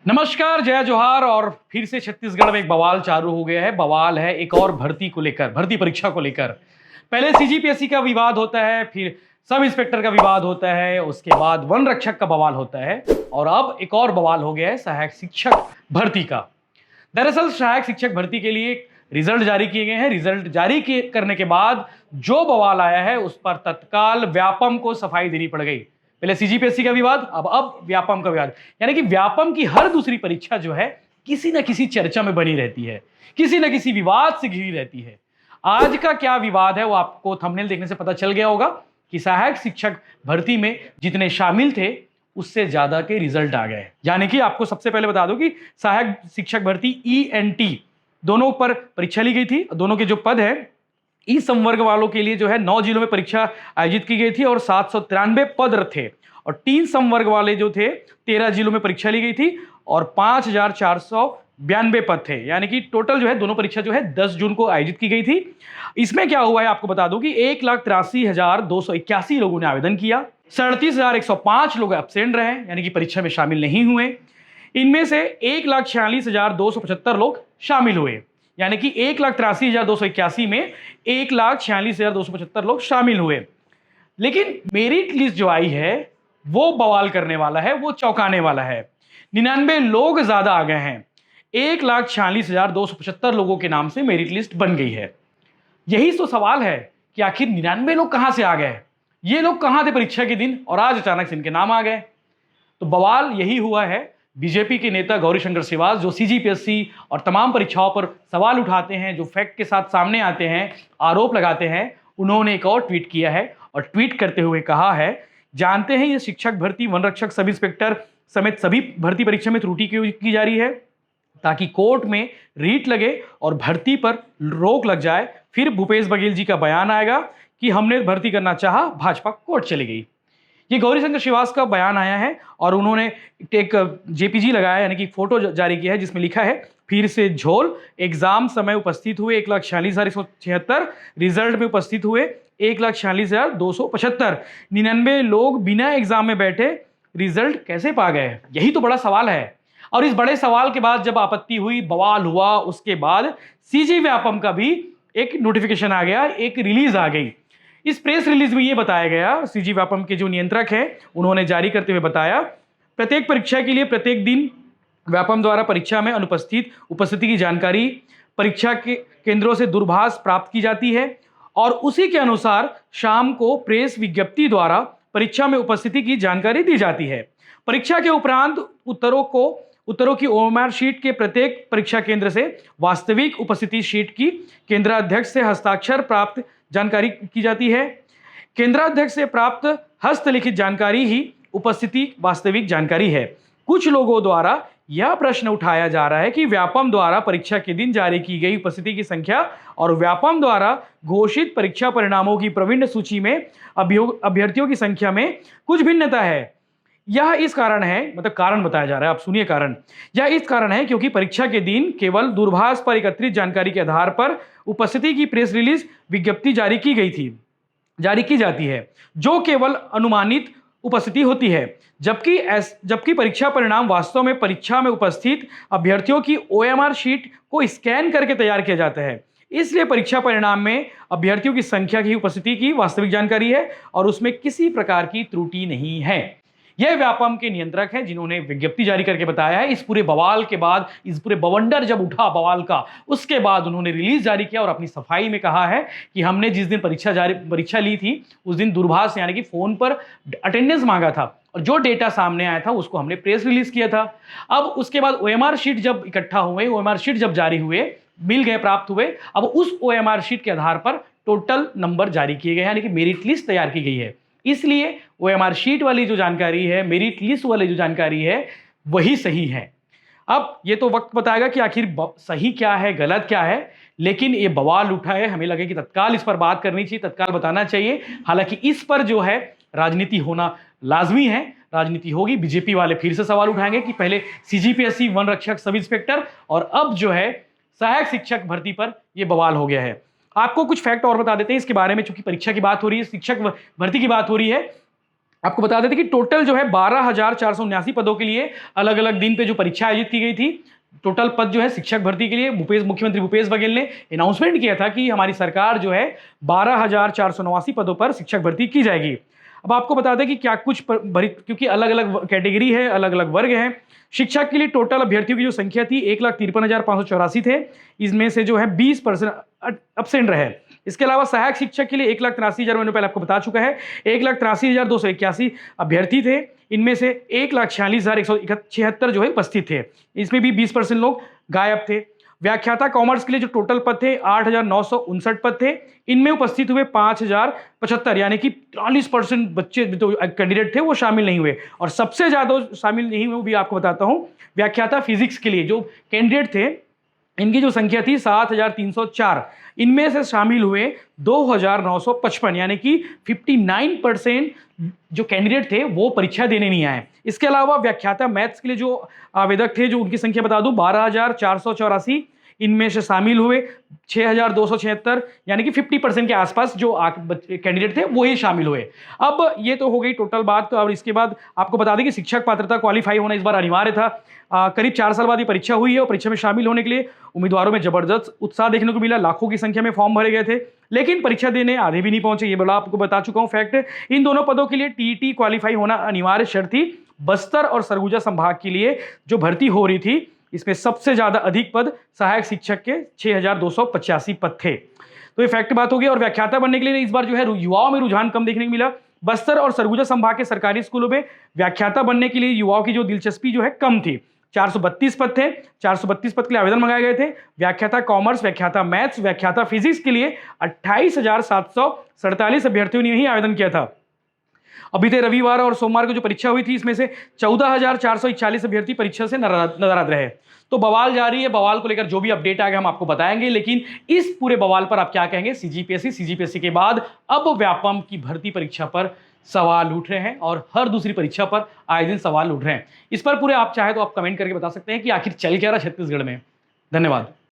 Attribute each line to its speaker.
Speaker 1: नमस्कार, जय जोहार। और फिर से छत्तीसगढ़ में एक बवाल चालू हो गया है। बवाल है एक और भर्ती को लेकर, भर्ती परीक्षा को लेकर। पहले सीजीपीएससी का विवाद होता है, फिर सब इंस्पेक्टर का विवाद होता है, उसके बाद वन रक्षक का बवाल होता है और अब एक और बवाल हो गया है सहायक शिक्षक भर्ती का। दरअसल सहायक शिक्षक भर्ती के लिए रिजल्ट जारी किए गए हैं। रिजल्ट जारी करने के बाद जो बवाल आया है उस पर तत्काल व्यापम को सफाई देनी पड़ गई। पहले सीजीपीएससी का विवाद, अब व्यापम का विवाद। यानी कि व्यापम की हर दूसरी परीक्षा जो है किसी न किसी चर्चा में बनी रहती है, किसी न किसी विवाद से घिरी रहती है। आज का क्या विवाद है वो आपको थंबनेल देखने से पता चल गया होगा कि सहायक शिक्षक भर्ती में जितने शामिल थे उससे ज्यादा के रिजल्ट आ गए। यानी कि आपको सबसे पहले बता दूं कि सहायक शिक्षक भर्ती ईएनटी दोनों पर परीक्षा ली गई थी। दोनों के जो पद है, ई संवर्ग वालों के लिए जो है 9 जिलों में परीक्षा आयोजित की गई थी और 793 पद थे। और 3 संवर्ग वाले जो थे 13 जिलों में परीक्षा ली गई थी और 5492 पद थे। यानी कि टोटल जो है दोनों परीक्षा जो है 10 जून को आयोजित की गई थी। इसमें क्या हुआ है आपको बता दूं कि 1,83,281 लोगों ने आवेदन किया, 37,105 लोग एब्सेंट रहे यानी कि परीक्षा में शामिल नहीं हुए। इनमें से 1,46,275 लोग शामिल हुए, यानी कि 1,83,281 में 1,46,275 लोग शामिल हुए। लेकिन मेरिट लिस्ट जो आई है वो बवाल करने वाला है, वो चौंकाने वाला है। 99 लोग ज्यादा आ गए हैं। 1,46,275 लोगों के नाम से मेरिट लिस्ट बन गई है। यही तो सवाल है कि आखिर 99 लोग कहां से आ गए, ये लोग कहां थे परीक्षा के दिन और आज अचानक से इनके नाम आ गए। तो बवाल यही हुआ है। बीजेपी के नेता गौरीशंकर श्रीवास जो सीजीपीएससी और तमाम परीक्षाओं पर सवाल उठाते हैं, जो फैक्ट के साथ सामने आते हैं, आरोप लगाते हैं, उन्होंने एक और ट्वीट किया है और ट्वीट करते हुए कहा है, जानते हैं ये शिक्षक भर्ती, वन रक्षक, सब इंस्पेक्टर समेत सभी भर्ती परीक्षा में त्रुटि की जा रही है ताकि कोर्ट में रीट लगे और भर्ती पर रोक लग जाए। फिर भूपेश बघेल जी का बयान आएगा कि हमने भर्ती करना चाहा, भाजपा कोर्ट चली गई। ये गौरीशंकर श्रीवास का बयान आया है और उन्होंने एक जेपीजी लगाया, यानी कि फोटो जारी किया है जिसमें लिखा है, फिर से झोल, एग्जाम समय उपस्थित हुए 1,46,176, रिजल्ट में उपस्थित हुए 1,46,275, 99 लोग बिना एग्जाम में बैठे रिजल्ट कैसे पा गए, यही तो बड़ा सवाल है। और इस बड़े सवाल के बाद जब आपत्ति हुई, बवाल हुआ, उसके बाद सीजी व्यापम का भी एक नोटिफिकेशन आ गया, एक रिलीज आ गई। इस प्रेस रिलीज में यह बताया गया, सीजी व्यापम के जो नियंत्रक हैं उन्होंने जारी करते हुए बताया, प्रत्येक परीक्षा के लिए प्रत्येक दिन व्यापम द्वारा परीक्षा में उपस्थिति की जानकारी परीक्षा के केंद्रों से दूरभाष प्राप्त की जाती है और उसी के अनुसार शाम को प्रेस विज्ञप्ति द्वारा परीक्षा में उपस्थिति की जानकारी दी जाती है। परीक्षा के उपरांत उत्तरों की ओएमआर शीट के प्रत्येक परीक्षा केंद्र से वास्तविक उपस्थिति शीट की केंद्राध्यक्ष से हस्ताक्षर प्राप्त जानकारी की जाती है। केंद्राध्यक्ष से प्राप्त हस्तलिखित जानकारी ही उपस्थिति वास्तविक जानकारी है। कुछ लोगों द्वारा यह प्रश्न उठाया जा रहा है कि व्यापम द्वारा परीक्षा के दिन जारी की गई उपस्थिति की संख्या और व्यापम द्वारा घोषित परीक्षा परिणामों की प्रविष्ट सूची में अभ्यर्थियों की संख्या में कुछ भिन्नता है। यह इस कारण है, मतलब कारण बताया जा रहा है, आप सुनिए कारण। यह इस कारण है क्योंकि परीक्षा के दिन केवल दूरभाष पर एकत्रित जानकारी के आधार पर उपस्थिति की प्रेस रिलीज विज्ञप्ति जारी की जाती है, जो केवल अनुमानित उपस्थिति होती है, जबकि परीक्षा परिणाम वास्तव में परीक्षा में उपस्थित अभ्यर्थियों की ओएमआर शीट को स्कैन करके तैयार किया जाता है। इसलिए परीक्षा परिणाम में अभ्यर्थियों की संख्या की उपस्थिति की वास्तविक जानकारी है और उसमें किसी प्रकार की त्रुटि नहीं है। यह व्यापम के नियंत्रक हैं जिन्होंने विज्ञप्ति जारी करके बताया है। इस पूरे बवाल के बाद, इस पूरे बवंडर जब उठा बवाल का, उसके बाद उन्होंने रिलीज जारी किया और अपनी सफाई में कहा है कि हमने जिस दिन परीक्षा ली थी उस दिन दूरभाष यानी कि फोन पर अटेंडेंस मांगा था और जो डेटा सामने आया था उसको हमने प्रेस रिलीज किया था। अब उसके बाद ओएमआर शीट जब इकट्ठा हुए, ओएमआर शीट जब जारी हुए, मिल गए, प्राप्त हुए, अब उस ओएमआर शीट के आधार पर टोटल नंबर जारी किए गए, यानी कि मेरिट लिस्ट तैयार की गई है। इसलिए ओएमआर शीट वाली जो जानकारी है, मेरिट लिस्ट वाली जो जानकारी है, वही सही है। अब ये तो वक्त बताएगा कि आखिर सही क्या है, गलत क्या है, लेकिन ये बवाल उठा है, हमें लगे कि तत्काल इस पर बात करनी चाहिए, तत्काल बताना चाहिए। हालांकि इस पर जो है राजनीति होना लाजमी है, राजनीति होगी। बीजेपी वाले फिर से सवाल उठाएंगे कि पहले सीजीपीएससी, वन रक्षक, सब इंस्पेक्टर और अब जो है सहायक शिक्षक भर्ती पर यह बवाल हो गया है। आपको कुछ फैक्ट और बता देते हैं इसके बारे में, चूंकि परीक्षा की बात हो रही है, शिक्षक भर्ती की बात हो रही है। आपको बता देते कि टोटल जो है 12,479 पदों के लिए अलग अलग दिन पे जो परीक्षा आयोजित की गई थी। टोटल पद जो है शिक्षक भर्ती के लिए मुख्यमंत्री भूपेश बघेल ने अनाउंसमेंट किया था कि हमारी सरकार जो है 12,489 पदों पर शिक्षक भर्ती की जाएगी। अब आपको बता दें कि क्या कुछ क्योंकि अलग अलग कैटेगरी है, अलग अलग वर्ग हैं। शिक्षक के लिए टोटल अभ्यर्थियों की जो संख्या थी 1,53,584 थे। इसमें से जो है 20% एब्सेंट रहे। इसके अलावा सहायक शिक्षक के लिए 1,83,000 मैंने पहले आपको बता चुका है, 1,83,281 अभ्यर्थी थे। इनमें से 1,46,176 जो है उपस्थित थे। इसमें भी 20% लोग गायब थे। व्याख्याता कॉमर्स के लिए जो टोटल पद थे 8,959 पद थे। इनमें उपस्थित हुए 5,075 यानी कि 43% बच्चे तो कैंडिडेट थे वो शामिल नहीं हुए। और सबसे ज्यादा शामिल नहीं हुए वो भी आपको बताता हूं, व्याख्याता फिजिक्स के लिए जो कैंडिडेट थे इनकी जो संख्या थी 7,304। इनमें से शामिल हुए 2,955 यानी कि 59% जो कैंडिडेट थे वो परीक्षा देने नहीं आए। इसके अलावा व्याख्याता मैथ्स के लिए जो आवेदक थे, जो उनकी संख्या बता दूं 12,484। इनमें से शामिल हुए 6,276 यानी कि 50% के आसपास जो कैंडिडेट थे वो ही शामिल हुए। अब ये तो हो गई टोटल बात। तो अब इसके बाद आपको बता दें कि शिक्षक पात्रता क्वालिफाई होना इस बार अनिवार्य था। करीब 4 साल बाद ये परीक्षा हुई है और परीक्षा में शामिल होने के लिए उम्मीदवारों में जबरदस्त उत्साह देखने को मिला। लाखों की संख्या में फॉर्म भरे गए थे, लेकिन परीक्षा देने आधे भी नहीं पहुंचे। ये बड़ा आपको बता चुका हूं फैक्ट। इन दोनों पदों के लिए टीईटी क्वालिफाई होना अनिवार्य शर्त थी। बस्तर और सरगुजा संभाग के लिए जो भर्ती हो रही थी इसमें सबसे ज्यादा अधिक पद सहायक शिक्षक के 6,285 पद थे। तो ये फैक्ट बात होगी। और व्याख्याता बनने के लिए इस बार जो है युवाओं में रुझान कम देखने को मिला। बस्तर और सरगुजा संभाग के सरकारी स्कूलों में व्याख्याता बनने के लिए युवाओं की जो दिलचस्पी जो है कम थी। 432 पद थे। 432 पद के लिए आवेदन मंगाए गए थे। व्याख्याता कॉमर्स, व्याख्याता मैथ्स, व्याख्याता फिजिक्स के लिए 28,747 अभ्यर्थियों ने ही आवेदन किया था। अभी बीते रविवार और सोमवार को जो परीक्षा हुई थी इसमें से 14,441 अभ्यर्थी परीक्षा से नाराज रहे। तो बवाल जारी है। बवाल को लेकर जो भी अपडेट आएगा हम आपको बताएंगे। लेकिन इस पूरे बवाल पर आप क्या कहेंगे? सीजीपीएससी के बाद अब व्यापम की भर्ती परीक्षा पर सवाल उठ रहे हैं और हर दूसरी परीक्षा पर आए दिन सवाल उठ रहे हैं। इस पर पूरे आप चाहे तो आप कमेंट करके बता सकते हैं कि आखिर चल क्या रहा छत्तीसगढ़ में। धन्यवाद।